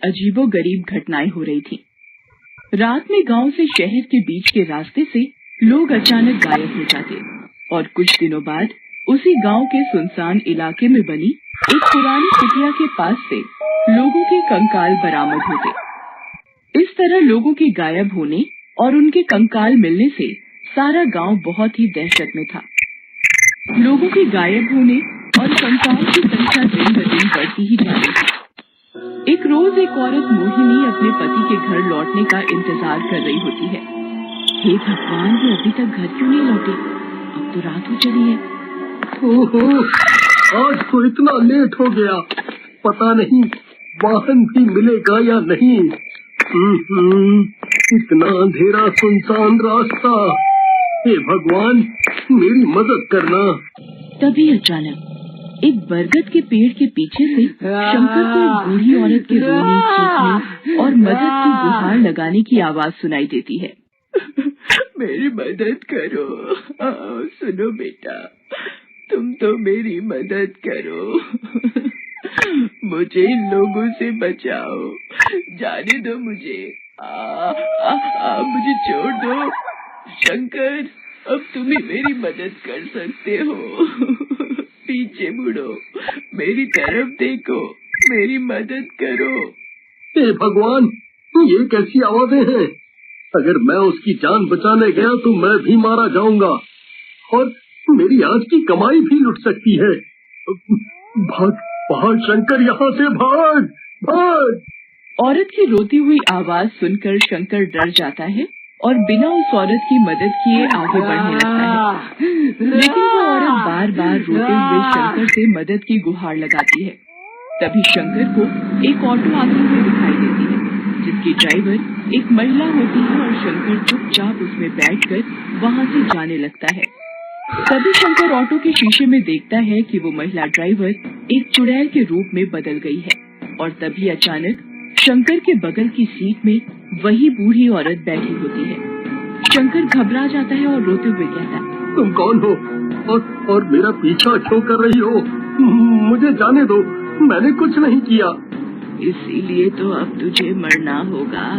अजीबोगरीब घटनाएं हो रही थीं। रात में गांव से शहर के बीच के रास्ते से लोग अचानक गायब हो जाते और कुछ दिनों बाद उसी गांव के सुनसान इलाके में बनी एक पुरानी कुटिया के पास से लोगों के कंकाल बरामद होते। इस तरह लोगों के गायब होने और उनके कंकाल मिलने से सारा गांव बहुत ही दहशत में था। लोगों के गायब होने और कंकाल की संख्या दिन ब दिन बढ़ती ही जा रही थी। एक रोज एक औरत मोहिनी अपने पति के घर लौटने का इंतजार कर रही होती है। हे भगवान, वो अभी तक घर क्यों नहीं लौटे? अब तो रात हो चली है। ओहो, आज तो इतना लेट हो गया, पता नहीं वाहन भी मिलेगा या नहीं। इतना अंधेरा सुनसान रास्ता, हे भगवान मेरी मदद करना। तभी अचानक एक बरगद के पेड़ के पीछे से शंकर को एक बूढ़ी औरत के रोने, चीखने और मदद की गुहार लगाने की आवाज सुनाई देती है। मेरी मदद करो, सुनो बेटा, तुम तो मेरी मदद करो, मुझे इन लोगों से बचाओ, जाने दो मुझे, मुझे छोड़ दो। शंकर, अब तुम ही मेरी मदद कर सकते हो, पीछे मुड़ो, मेरी तरफ देखो, मेरी मदद करो। हे भगवान, ये कैसी आवाजें हैं? अगर मैं उसकी जान बचाने गया तो मैं भी मारा जाऊंगा और मेरी आज की कमाई भी लुट सकती है। भाग भाग शंकर, यहाँ से भाग भाग। औरत की रोती हुई आवाज सुनकर शंकर डर जाता है और बिना उस औरत की मदद किए आगे बढ़ने लगता है। लेकिन वो औरत बार बार रोते हुए शंकर से मदद की गुहार लगाती है। तभी शंकर को एक ऑटो आती हुई दिखाई देती है, जिसकी ड्राइवर एक महिला होती है और शंकर चुपचाप उसमें बैठकर वहाँ से जाने लगता है। तभी शंकर ऑटो के शीशे में देखता है कि वो महिला ड्राइवर एक चुड़ैल के रूप में बदल गई है और तभी अचानक शंकर के बगल की सीट में वही बूढ़ी औरत बैठी होती है। शंकर घबरा जाता है और रोते हुए कहता है, तुम कौन हो और मेरा पीछा क्यों कर रही हो? मुझे जाने दो, मैंने कुछ नहीं किया। इसीलिए तो अब तुझे मरना होगा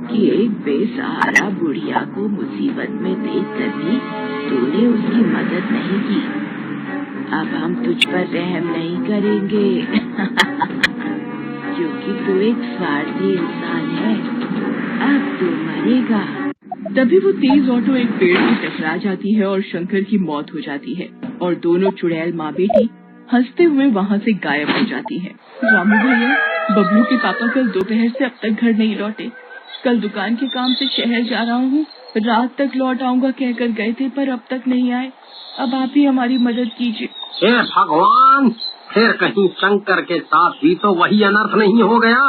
कि एक बेसहारा बुढ़िया को मुसीबत में देखकर भी तूने उसकी मदद नहीं की। अब हम तुझ पर रहम नहीं करेंगे क्योंकि तू एक स्वार्थी इंसान है, अब तू मरेगा। तभी वो तेज ऑटो एक पेड़ में टकरा जाती है और शंकर की मौत हो जाती है और दोनों चुड़ैल माँ बेटी हंसते हुए वहाँ से गायब हो जाती है। रामू भैया, बबलू के पापा कल दोपहर से अब तक घर नहीं लौटे। कल दुकान के काम से शहर जा रहा हूँ, रात तक लौट आऊंगा कहकर गए थे, पर अब तक नहीं आए। अब आप ही हमारी मदद कीजिए। हे भगवान, फिर कहीं शंकर के साथ भी तो वही अनर्थ नहीं हो गया?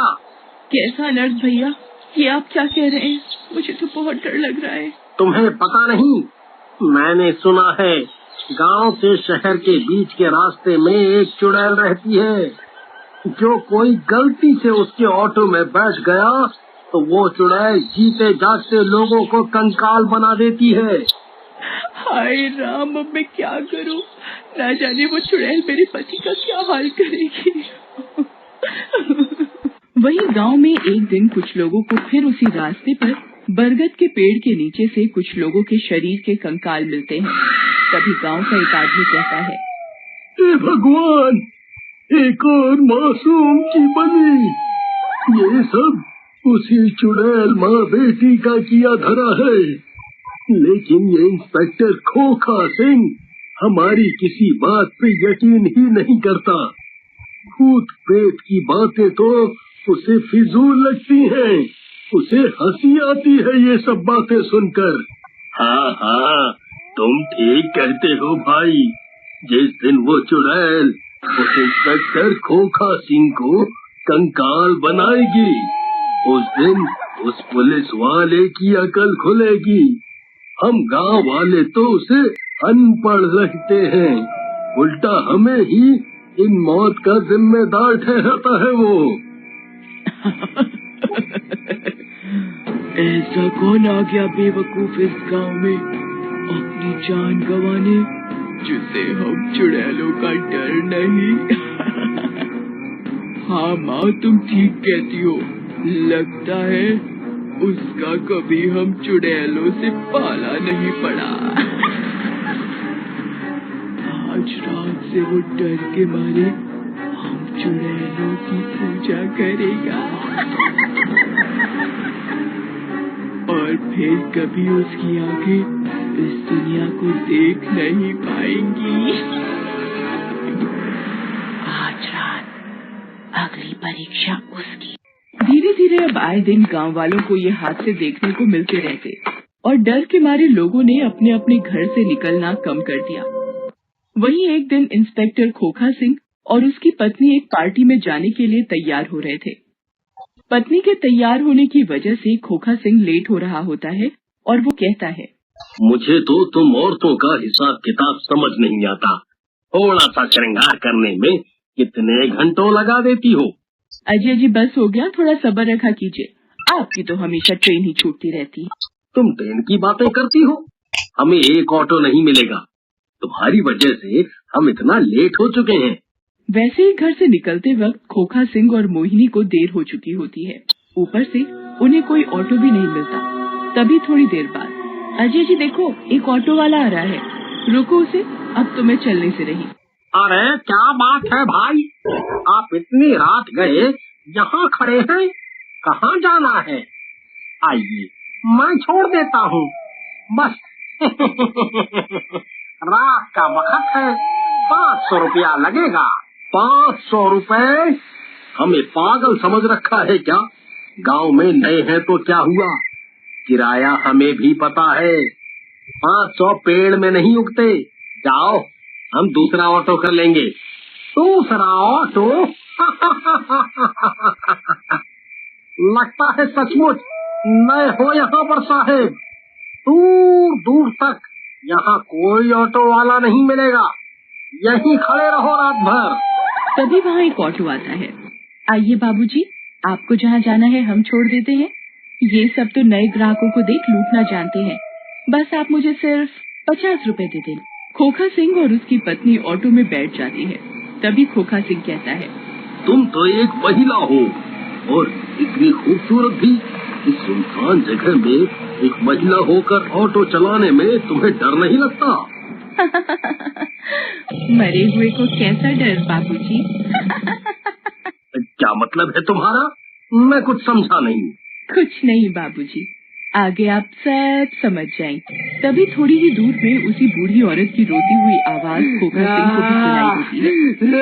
कैसा अनर्थ भैया? ये आप क्या कह रहे हैं? मुझे तो बहुत डर लग रहा है। तुम्हें पता नहीं, मैंने सुना है गांव से शहर के बीच के रास्ते में एक चुड़ैल रहती है। जो कोई गलती से उसके ऑटो में बैठ गया तो वो चुड़ैल जीते जागते लोगों को कंकाल बना देती है। हाय राम, अब मैं क्या करूं? ना जाने वो चुड़ैल मेरे पति का क्या हाल करेगी। वहीं गांव में एक दिन कुछ लोगों को फिर उसी रास्ते पर बरगद के पेड़ के नीचे से कुछ लोगों के शरीर के कंकाल मिलते हैं। तभी गांव का एक आदमी कहता है, हे भगवान, एक और मासूम की बलि। ये सब उसी चुड़ैल माँ बेटी का किया धरा है। लेकिन ये इंस्पेक्टर खोखा सिंह हमारी किसी बात पे यकीन ही नहीं करता। भूत प्रेत की बातें तो उसे फिजूल लगती हैं। उसे हंसी आती है ये सब बातें सुनकर। हाँ, तुम ठीक कहते हो भाई। जिस दिन वो चुड़ैल उस इंस्पेक्टर खोखा सिंह को कंकाल बनाएगी, उस दिन उस पुलिस वाले की अकल खुलेगी। हम गांव वाले तो उसे अनपढ़ रखते हैं, उल्टा हमें ही इन मौत का जिम्मेदार ठहराता है वो। ऐसा कौन आ गया बेवकूफ इस गांव में अपनी जान गंवाने, जिसे हम चुड़ैलों का डर नहीं। हाँ माँ, तुम ठीक कहती हो, लगता है उसका कभी हम चुड़ैलों से पाला नहीं पड़ा। आज रात से वो डर के मारे हम चुड़ैलों की पूजा करेगा और फिर कभी उसकी आंखें इस दुनिया को देख नहीं पाएंगी। आज रात अगली परीक्षा उसकी। धीरे धीरे अब आए दिन गांव वालों को ये हादसे देखने को मिलते रहते और डर के मारे लोगों ने अपने अपने घर से निकलना कम कर दिया। वहीं एक दिन इंस्पेक्टर खोखा सिंह और उसकी पत्नी एक पार्टी में जाने के लिए तैयार हो रहे थे। पत्नी के तैयार होने की वजह से खोखा सिंह लेट हो रहा होता है और वो कहता है, मुझे तो तुम औरतों का हिसाब किताब समझ नहीं आता। थोड़ा सा श्रृंगार करने में कितने घंटों लगा देती हो। अजय जी बस हो गया, थोड़ा सब्र रखा कीजिए। आपकी तो हमेशा ट्रेन ही छूटती रहती है। तुम ट्रेन की बातें करती हो, हमें एक ऑटो नहीं मिलेगा। तुम्हारी वजह से हम इतना लेट हो चुके हैं। वैसे ही घर से निकलते वक्त खोखा सिंह और मोहिनी को देर हो चुकी होती है। ऊपर से उन्हें कोई ऑटो भी नहीं मिलता। तभी थोड़ी देर बाद, अजय जी देखो, एक ऑटो वाला आ रहा है, रुको उसे, अब तुम्हें चलने से रही। अरे क्या बात है भाई, आप इतनी रात गए यहाँ खड़े हैं, कहाँ जाना है? आइए मैं छोड़ देता हूँ, बस रात का वक्त है, 500 रुपया लगेगा। 500 रुपए? हमें पागल समझ रखा है क्या? गांव में नए हैं तो क्या हुआ, किराया हमें भी पता है। 500 पेड़ में नहीं उगते। जाओ, हम दूसरा ऑटो कर लेंगे। दूसरा ऑटो? लगता है सचमुच नए हो यहाँ पर साहेब। दूर दूर तक यहाँ कोई ऑटो वाला नहीं मिलेगा, यहीं खड़े रहो रात भर। तभी वहाँ एक ऑटो आता है। आइए बाबूजी, आपको जहाँ जाना है हम छोड़ देते हैं। ये सब तो नए ग्राहकों को देख लूटना जानते हैं। बस आप मुझे सिर्फ 50 रुपए दे दें। खोखा सिंह और उसकी पत्नी ऑटो में बैठ जाती है। तभी खोखा सिंह कहता है, तुम तो एक महिला हो और इतनी खूबसूरत भी। इस सुनसान जगह में एक महिला होकर ऑटो चलाने में तुम्हें डर नहीं लगता? मरे हुए को कैसा डर बाबूजी? क्या मतलब है तुम्हारा? मैं कुछ समझा नहीं। कुछ नहीं बाबूजी, आगे आप सब समझ जाएंगे। तभी थोड़ी ही दूर में उसी बूढ़ी औरत की रोती हुई आवाज खोखा सिंह को भी सुनाई देती है।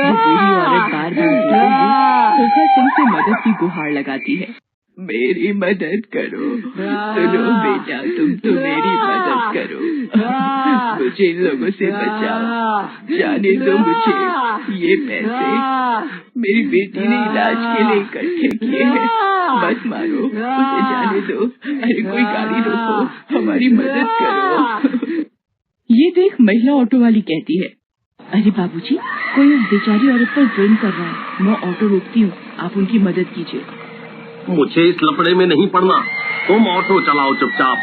वो बूढ़ी औरत बार बार रोते हुए खोखा सिंह से मदद की गुहार लगाती है। मेरी मदद करो, सुनो बेटा, तुम तो मेरी मदद करो, मुझे इन लोगों से बचाओ, जाने दो मुझे। ये पैसे मेरी बेटी ने इलाज के लिए इकट्ठे किए हैं, बस मारो, उसे जाने दो। अरे कोई गाड़ी रोको, हमारी मदद करो। ये देख महिला ऑटो वाली कहती है, अरे बाबूजी, कोई उस बेचारी औरत पर जुल्म कर रहा है, मैं ऑटो रोकती हूँ, आप उनकी मदद कीजिए। मुझे इस लफड़े में नहीं पड़ना, तुम ऑटो चलाओ चुपचाप।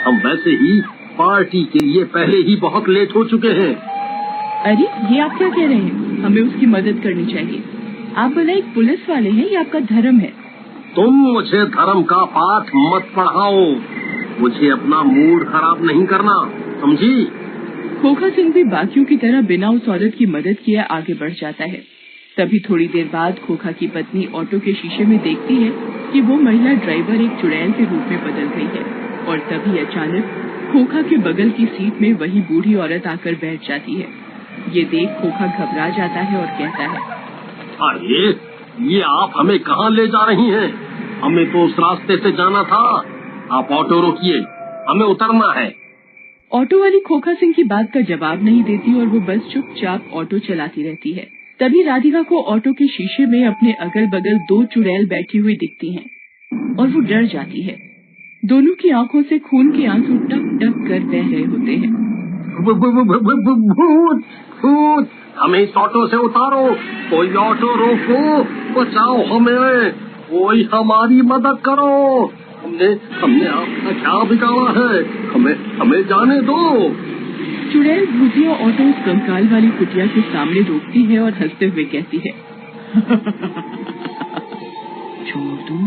हम वैसे ही पार्टी के लिए पहले ही बहुत लेट हो चुके हैं। अरे ये आप क्या कह रहे हैं? हमें उसकी मदद करनी चाहिए। आप भला एक पुलिस वाले हैं, ये आपका धर्म है। तुम मुझे धर्म का पाठ मत पढ़ाओ, मुझे अपना मूड खराब नहीं करना, समझी? खोखा सिंह भी बाकियों की तरह बिना उस औरत की मदद किए आगे बढ़ जाता है। तभी थोड़ी देर बाद खोखा की पत्नी ऑटो के शीशे में देखती है कि वो महिला ड्राइवर एक चुड़ैल के रूप में बदल गई है। और तभी अचानक खोखा के बगल की सीट में वही बूढ़ी औरत आकर बैठ जाती है। ये देख खोखा घबरा जाता है और कहता है, अरे ये आप हमें कहाँ ले जा रही हैं? हमें तो उस रास्ते से जाना था। आप ऑटो रोकिए, हमें उतरना है। ऑटो वाली खोखा सिंह की बात का जवाब नहीं देती और वो बस चुपचाप ऑटो चलाती रहती है। तभी राधिका को ऑटो के शीशे में अपने अगल बगल 2 चुड़ैल बैठी हुई दिखती हैं और वो डर जाती है। दोनों की आंखों से खून के आंसू टप टप कर बह रहे होते हैं। भूत भूत, हमें इस ऑटो से उतारो, कोई ऑटो रोको, बचाओ हमें, कोई हमारी मदद करो। हमने आपका क्या बिगाड़ा है? हमें जाने दो। चुड़ैल भूतिया ऑटो उस कंकाल वाली कुटिया के सामने रोकती है और हंसते हुए कहती है, छोड़ दूं?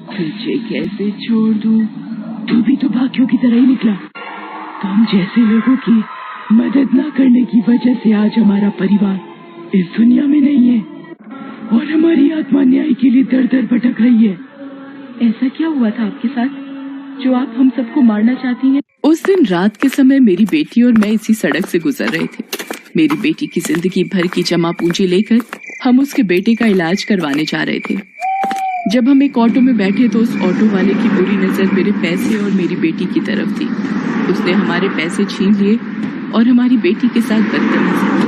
तुझे कैसे छोड़ दूं? तू भी तो बाकियों की तरह ही निकला। तुम जैसे लोगों की मदद न करने की वजह से आज हमारा परिवार इस दुनिया में नहीं है और हमारी आत्मा न्याय के लिए दर दर भटक रही है। ऐसा क्या हुआ था आपके साथ जो आप हम सबको मारना चाहती हैं? उस दिन रात के समय मेरी बेटी और मैं इसी सड़क से गुजर रहे थे। मेरी बेटी की जिंदगी भर की जमा पूंजी लेकर हम उसके बेटे का इलाज करवाने जा रहे थे। जब हम एक ऑटो में बैठे तो उस ऑटो वाले की बुरी नजर मेरे पैसे और मेरी बेटी की तरफ थी। उसने हमारे पैसे छीन लिए और हमारी बेटी के साथ बदतमीजी की।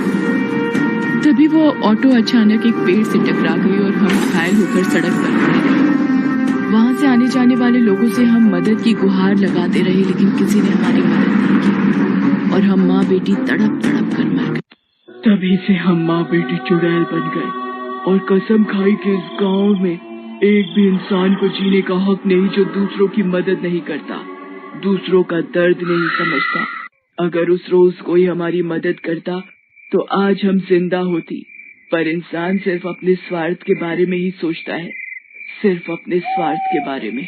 तभी वो ऑटो अचानक एक पेड़ से टकरा गई और हम घायल होकर सड़क पर पड़े रहे। वहां से आने जाने वाले लोगों से हम मदद की गुहार लगाते रहे, लेकिन किसी ने हमारी मदद नहीं की और हम माँ बेटी तड़प तड़प कर मर गए। तभी से हम माँ बेटी चुड़ैल बन गए और कसम खाई कि इस गांव में एक भी इंसान को जीने का हक नहीं जो दूसरों की मदद नहीं करता, दूसरों का दर्द नहीं समझता। अगर उस रोज कोई हमारी मदद करता तो आज हम जिंदा होती, पर इंसान सिर्फ अपने स्वार्थ के बारे में ही सोचता है, सिर्फ अपने स्वार्थ के बारे में।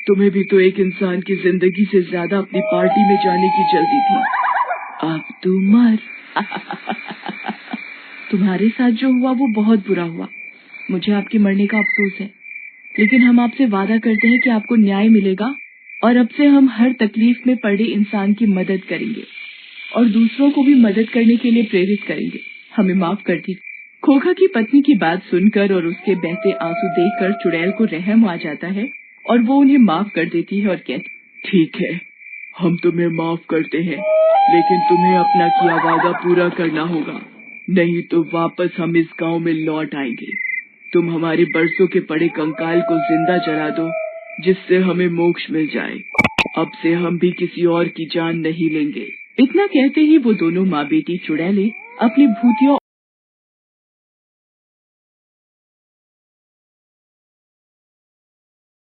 तुम्हें भी तो एक इंसान की जिंदगी से ज्यादा अपनी पार्टी में जाने की जल्दी थी। अब तू मर। तुम्हारे साथ जो हुआ वो बहुत बुरा हुआ, मुझे आपके मरने का अफसोस है, लेकिन हम आपसे वादा करते हैं कि आपको न्याय मिलेगा और अब से हम हर तकलीफ में पड़े इंसान की मदद करेंगे और दूसरों को भी मदद करने के लिए प्रेरित करेंगे। हमें माफ कर दीजिए। खोखा की पत्नी की बात सुनकर और उसके बहते आंसू देखकर चुड़ैल को रहम आ जाता है और वो उन्हें माफ कर देती है और कहती, ठीक है, हम तुम्हें माफ करते हैं, लेकिन तुम्हें अपना किया वादा पूरा करना होगा, नहीं तो वापस हम इस गांव में लौट आएंगे। तुम हमारे बरसों के पड़े कंकाल को जिंदा जला दो, जिससे हमें मोक्ष मिल जाए। अब से हम भी किसी और की जान नहीं लेंगे। इतना कहते ही वो दोनों माँ बेटी चुड़ैलें अपनी भूतियों